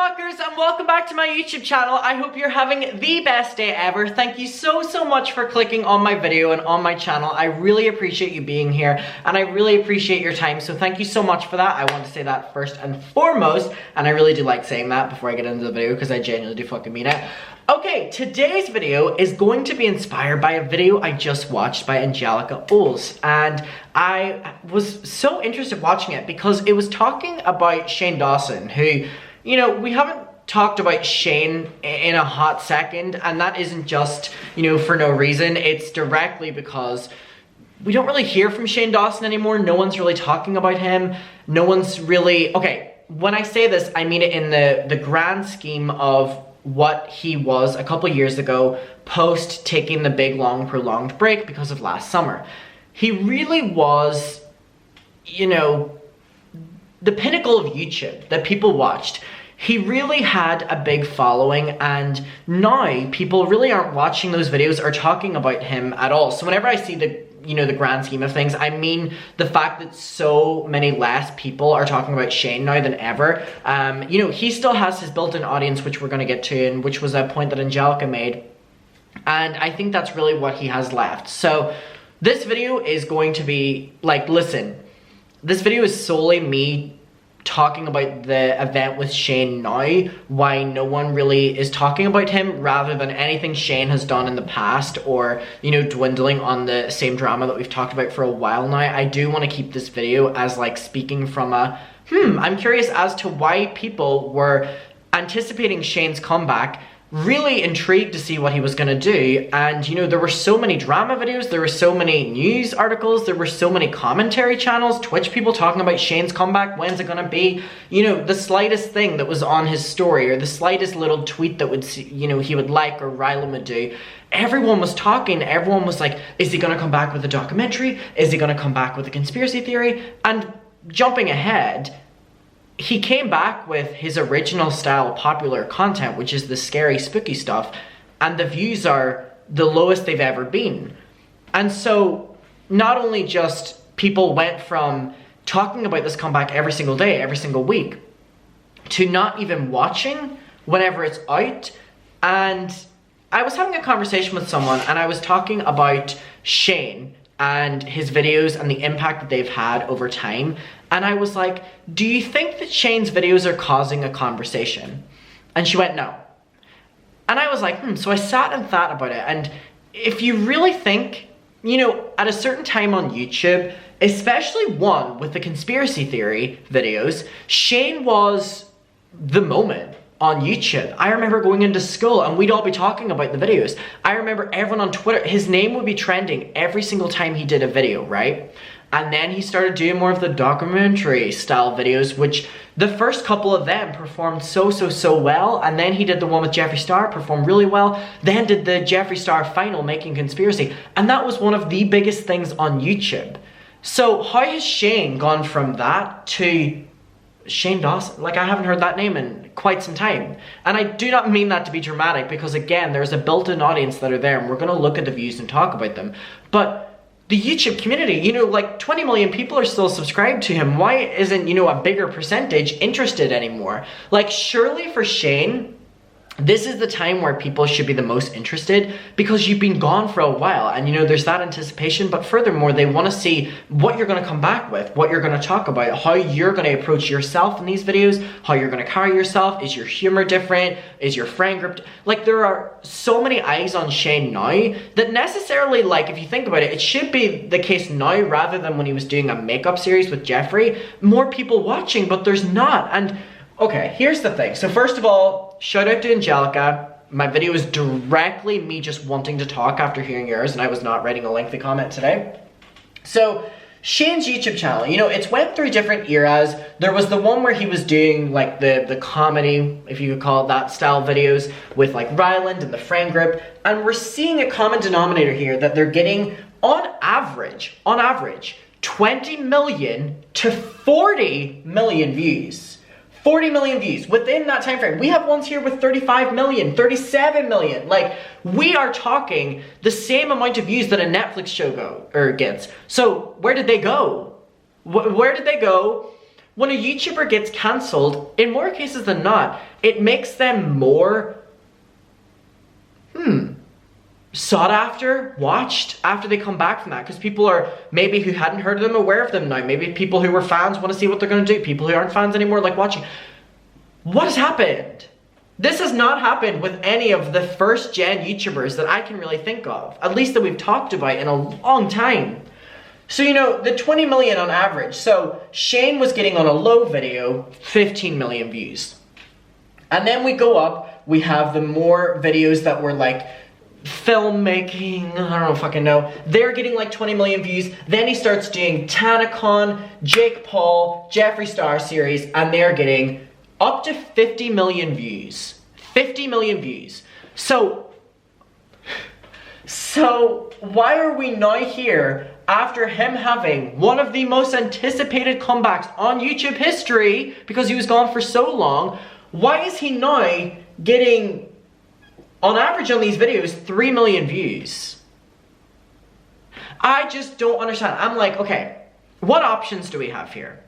fuckers, and welcome back to my YouTube channel. I hope you're having the best day ever. Thank you so much for clicking on my video and on my channel. I really appreciate you being here, and I really appreciate your time, so thank you so much for that. I want to say that first and foremost, and I really do like saying that before I get into the video because I genuinely do fucking mean it. Okay, today's video is going to be inspired by a video I just watched by Angelica Oles, and I was so interested watching it because it was talking about Shane Dawson, who, you know, we haven't talked about Shane in a hot second, and that isn't just, you know, for no reason. It's directly because we don't really hear from Shane Dawson anymore. No one's really talking about him. No one's really, okay, when I say this, I mean it in the grand scheme of what he was a couple years ago, post taking the big, long, prolonged break because of last summer. He really was, you know, the pinnacle of YouTube that people watched. He really had a big following, and now people really aren't watching those videos or talking about him at all. So whenever I see the, you know, the grand scheme of things, I mean the fact that so many less people are talking about Shane now than ever. You know, he still has his built-in audience, which we're going to get to, and which was a point that Angelica made. And I think that's really what he has left. So this video is going to be, like, listen, this video is solely me talking about the event with Shane now, why no one really is talking about him, rather than anything Shane has done in the past, or, you know, dwindling on the same drama that we've talked about for a while now. I do want to keep this video as, like, speaking from a, I'm curious as to why people were anticipating Shane's comeback, really intrigued to see what he was going to do. And, you know, there were so many drama videos, there were so many news articles, there were so many commentary channels, Twitch people talking about Shane's comeback, when's it going to be, you know, the slightest thing that was on his story, or the slightest little tweet that would, you know, he would like, or Rylan would do, everyone was talking. Everyone was like, is he going to come back with a documentary? Is he going to come back with a conspiracy theory? And jumping ahead, he came back with his original style popular content, which is the scary, spooky stuff, and the views are the lowest they've ever been. And so not only just people went from talking about this comeback every single day, every single week, to not even watching whenever it's out. And I was having a conversation with someone, and I was talking about Shane and his videos and the impact that they've had over time. And I was like, do you think that Shane's videos are causing a conversation? And she went, no. And I was like, so I sat and thought about it. And if you really think, you know, at a certain time on YouTube, especially one with the conspiracy theory videos, Shane was the moment on YouTube. I remember going into school and we'd all be talking about the videos. I remember everyone on Twitter, his name would be trending every single time he did a video, right? And then he started doing more of the documentary style videos, which the first couple of them performed so well. And then he did the one with Jeffree Star, performed really well. Then did the Jeffree Star final, Making Conspiracy. And that was one of the biggest things on YouTube. So how has Shane gone from that to Shane Dawson? Like, I haven't heard that name in quite some time. And I do not mean that to be dramatic, because again, there's a built-in audience that are there, and we're gonna look at the views and talk about them. But the YouTube community, you know, like 20 million people are still subscribed to him. Why isn't, you know, a bigger percentage interested anymore? Like, surely for Shane, this is the time where people should be the most interested, because you've been gone for a while, and, you know, there's that anticipation. But furthermore, they want to see what you're going to come back with, what you're going to talk about, how you're going to approach yourself in these videos, how you're going to carry yourself. Is your humor different? Is your friend group? Like, there are so many eyes on Shane now that necessarily, like, if you think about it, it should be the case now rather than when he was doing a makeup series with Jeffree. More people watching, but there's not. And okay, here's the thing. So first of all, shout out to Angelica. My video is directly me just wanting to talk after hearing yours, and I was not writing a lengthy comment today. So Shane's YouTube channel, you know, it's went through different eras. There was the one where he was doing, like, the comedy, if you could call it that, style videos with, like, Ryland and the friend group. And we're seeing a common denominator here, that they're getting, on average, 20 million to 40 million views. 40 million views within that time frame. We have ones here with 35 million, 37 million. Like, we are talking the same amount of views that a Netflix show gets. So where did they go? Where did they go? when a YouTuber gets cancelled, in more cases than not, it makes them more, sought after, watched after they come back from that. Because people are, maybe who hadn't heard of them, aware of them now. Maybe people who were fans want to see what they're going to do. People who aren't fans anymore like watching. What has happened? This has not happened with any of the first gen YouTubers that I can really think of. At least that we've talked about in a long time. So, you know, the 20 million on average. So, Shane was getting on a low video 15 million views. And then we go up, we have the more videos that were like filmmaking, I don't fucking know. They're getting like 20 million views. Then he starts doing TanaCon, Jake Paul, Jeffree Star series, and they're getting up to 50 million views. 50 million views. So why are we now here after him having one of the most anticipated comebacks on YouTube history because he was gone for so long? Why is he now getting, on average on these videos, 3 million views? I just don't understand. I'm like, okay, what options do we have here?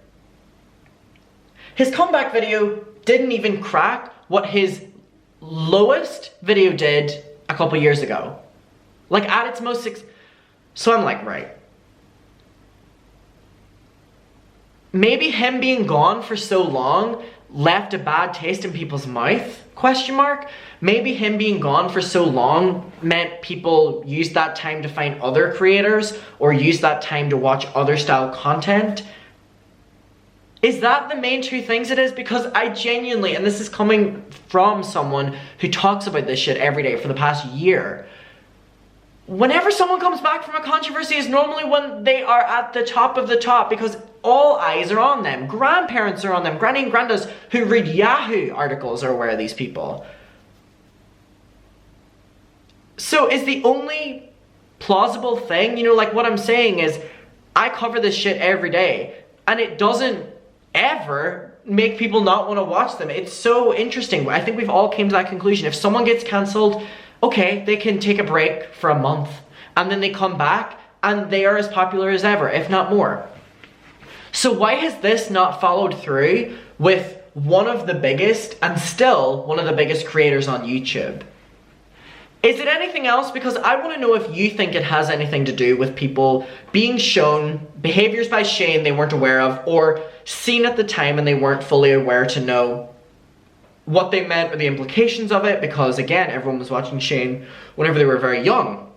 His comeback video didn't even crack what his lowest video did a couple years ago. Like at its most so I'm like, right. Maybe him being gone for so long left a bad taste in people's mouth, question mark. Maybe him being gone for so long meant people used that time to find other creators or use that time to watch other style content. Is that the main two things it is? Because I genuinely, and this is coming from someone who talks about this shit every day for the past year, whenever someone comes back from a controversy is normally when they are at the top of the top because all eyes are on them. Grandparents are on them. Granny and grandas who read Yahoo articles are aware of these people. So is the only plausible thing, you know, like what I'm saying is I cover this shit every day and it doesn't ever make people not want to watch them. It's so interesting. I think we've all came to that conclusion. If someone gets cancelled, okay, they can take a break for a month and then they come back and they are as popular as ever, if not more. So why has this not followed through with one of the biggest and still one of the biggest creators on YouTube? Is it anything else? Because I want to know if you think it has anything to do with people being shown behaviors by Shane they weren't aware of or seen at the time and they weren't fully aware to know what they meant or the implications of it, because again, everyone was watching Shane whenever they were very young.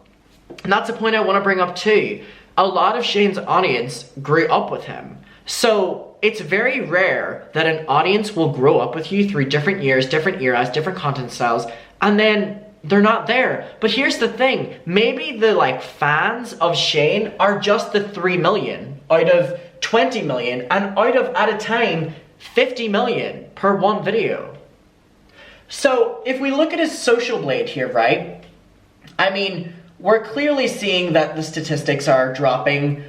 And that's a point I want to bring up too. A lot of Shane's audience grew up with him. So it's very rare that an audience will grow up with you through different years, different eras, different content styles, and then they're not there. But here's the thing, maybe the like fans of Shane are just the 3 million out of 20 million and out of, at a time, 50 million per one video. So if we look at his social blade here, right? I mean, we're clearly seeing that the statistics are dropping.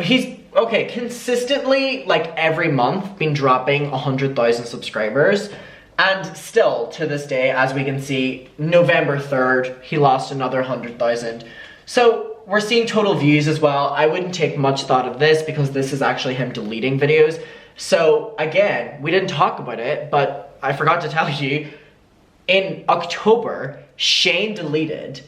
He's, okay, consistently, like every month, been dropping 100,000 subscribers. And still, to this day, as we can see, November 3rd, he lost another 100,000. So we're seeing total views as well. I wouldn't take much thought of this because this is actually him deleting videos. So again, we didn't talk about it, but I forgot to tell you, in October, Shane deleted,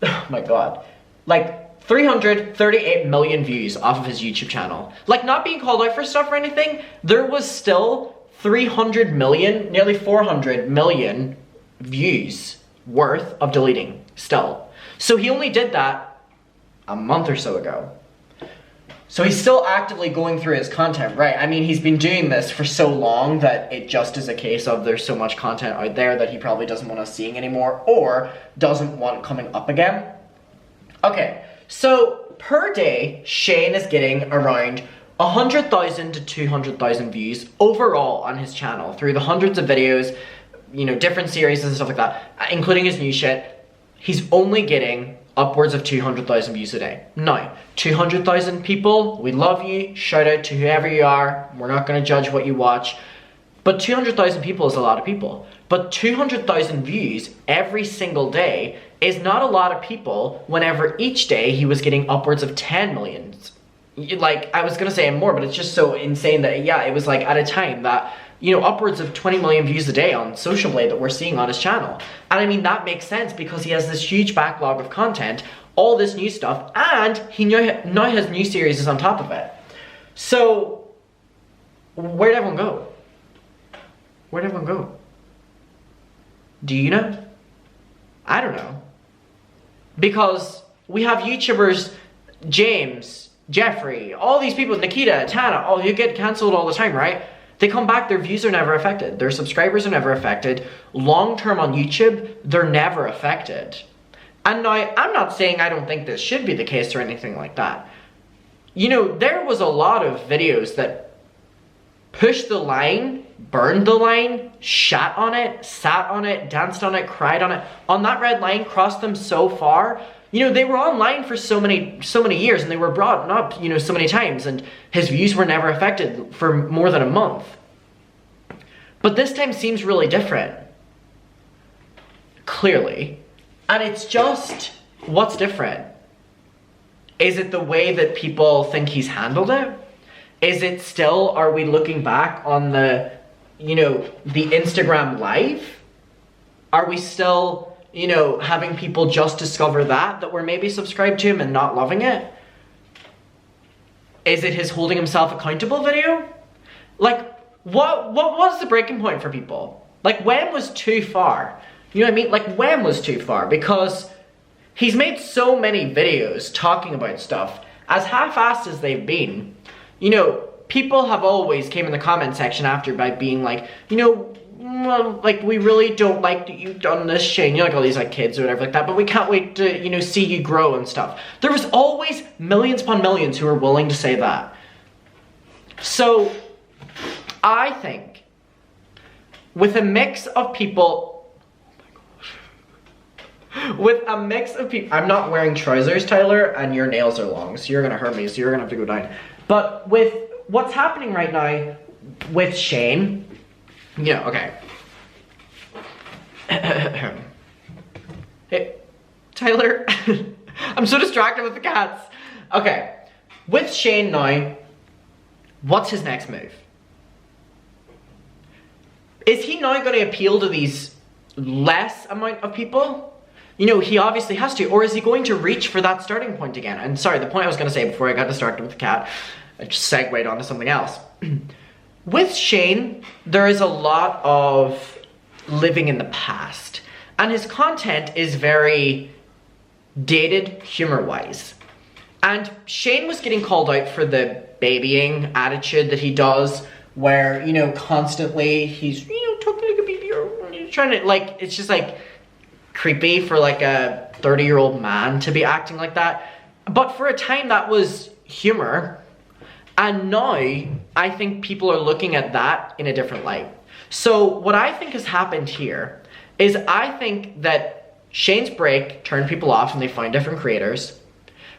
oh my god, like 338 million views off of his YouTube channel. Like, not being called out for stuff or anything, there was still 300 million, nearly 400 million views worth of deleting still. So he only did that a month or so ago. So he's still actively going through his content, right? I mean, he's been doing this for so long that it just is a case of there's so much content out there that he probably doesn't want us seeing anymore or doesn't want coming up again. Okay, so per day, Shane is getting around 100,000 to 200,000 views overall on his channel through the hundreds of videos, you know, different series and stuff like that, including his new shit. He's only getting upwards of 200,000 views a day. Now, 200,000 people, we love you, shout out to whoever you are, we're not going to judge what you watch, but 200,000 people is a lot of people. But 200,000 views every single day is not a lot of people whenever each day he was getting upwards of 10 million. like, I was gonna say more, but it's just so insane that, yeah, it was like at a time that, you know, upwards of 20 million views a day on Social Blade that we're seeing on his channel. And I mean, that makes sense because he has this huge backlog of content, all this new stuff, and he now has new series on top of it. So, where'd everyone go? Where'd everyone go? Do you know? I don't know. Because we have YouTubers, James, Jeffrey, all these people, Nikita, Tana, oh, you get cancelled all the time, right? They come back, their views are never affected. Their subscribers are never affected. Long-term on YouTube, they're never affected. And now, I'm not saying I don't think this should be the case or anything like that. You know, there was a lot of videos that pushed the line, burned the line, shat on it, sat on it, danced on it, cried on it. On that red line, crossed them so far. You know, they were online for so many years, and they were brought up, you know, so many times, and his views were never affected for more than a month. But this time seems really different. Clearly. And it's just, what's different? Is it the way that people think he's handled it? Is it still, are we looking back on the, you know, the Instagram live? Are we still, you know, having people just discover that were maybe subscribed to him and not loving it? Is it his holding himself accountable video? Like, what was the breaking point for people? Like, when was too far? You know what I mean? Like, when was too far? Because he's made so many videos talking about stuff, as half-assed as they've been. You know, people have always came in the comment section after by being like, you know, well, like, we really don't like that you've done this, Shane. You know, like all these like kids or whatever like that, but we can't wait to, you know, see you grow and stuff. There was always millions upon millions who were willing to say that. So, I think, with a mix of people, with a mix of people, I'm not wearing trousers, Tyler, and your nails are long, so you're gonna hurt me, so you're gonna have to go down. But with what's happening right now with Shane, yeah, okay. Hey, Tyler, I'm so distracted with the cats. Okay, with Shane now, what's his next move? Is he now going to appeal to these less amount of people? You know, he obviously has to. Or is he going to reach for that starting point again? And sorry, the point I was going to say before I got distracted with the cat, I just segued onto something else. With Shane, there is a lot of living in the past. And his content is very dated humor-wise. And Shane was getting called out for the babying attitude that he does, where, you know, constantly he's, you know, talking like a baby, or trying to, like, it's just like creepy for like a 30-year-old man to be acting like that. But for a time that was humor, and now I think people are looking at that in a different light. So what I think has happened here is I think that Shane's break turned people off and they found different creators.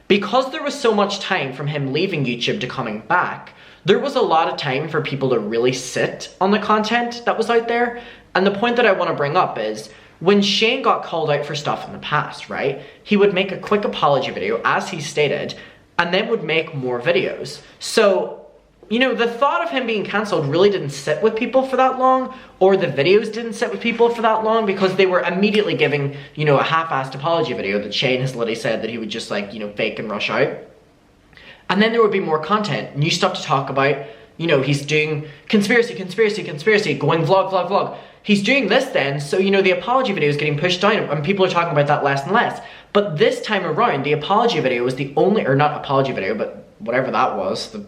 Because there was so much time from him leaving YouTube to coming back, there was a lot of time for people to really sit on the content that was out there. And the point that I want to bring up is, when Shane got called out for stuff in the past, right, he would make a quick apology video, as he stated, and then would make more videos. So, you know, the thought of him being cancelled really didn't sit with people for that long, or the videos didn't sit with people for that long, because they were immediately giving, you know, a half-assed apology video that Shane has literally said that he would just, like, you know, fake and rush out. And then there would be more content, new stuff to talk about. You know, he's doing conspiracy, going vlog. He's doing this then, so, you know, the apology video is getting pushed down and people are talking about that less and less. But this time around, the apology video was the only, or not apology video, but whatever that was, the,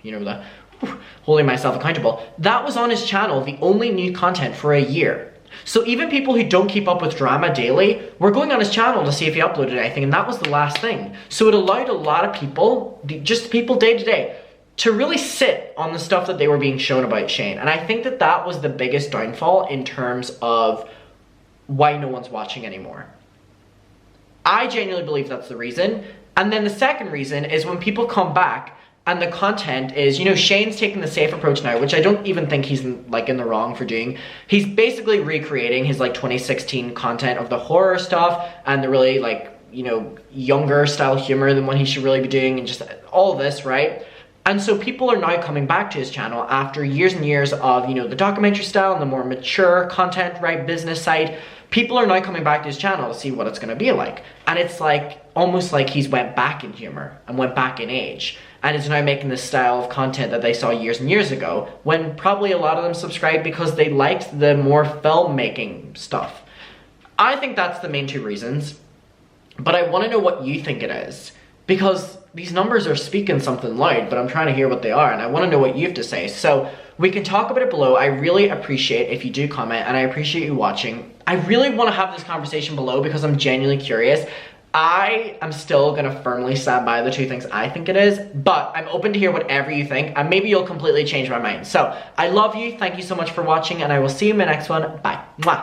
you know, the holding myself accountable, that was on his channel, the only new content for a year. So even people who don't keep up with drama daily were going on his channel to see if he uploaded anything, and that was the last thing. So it allowed a lot of people, just people day to day, to really sit on the stuff that they were being shown about Shane. And I think that that was the biggest downfall in terms of why no one's watching anymore. I genuinely believe that's the reason. And then the second reason is when people come back and the content is, you know, Shane's taking the safe approach now, which I don't even think he's in the wrong for doing. He's basically recreating his like 2016 content of the horror stuff and the really like you know, younger style humor than what he should really be doing, and just all this, right? And so people are now coming back to his channel after years and years of, you know, the documentary style and the more mature content, right, business side. People are now coming back to his channel to see what it's gonna be like. And it's like, almost like he's went back in humor and went back in age. And is now making this style of content that they saw years and years ago, when probably a lot of them subscribed because they liked the more filmmaking stuff. I think that's the main 2 reasons, but I wanna know what you think it is. Because these numbers are speaking something loud, but I'm trying to hear what they are, and I want to know what you have to say. So we can talk about it below. I really appreciate if you do comment, and I appreciate you watching. I really want to have this conversation below because I'm genuinely curious. I am still going to firmly stand by the 2 things I think it is, but I'm open to hear whatever you think, and maybe you'll completely change my mind. So I love you. Thank you so much for watching, and I will see you in my next one. Bye. Mwah.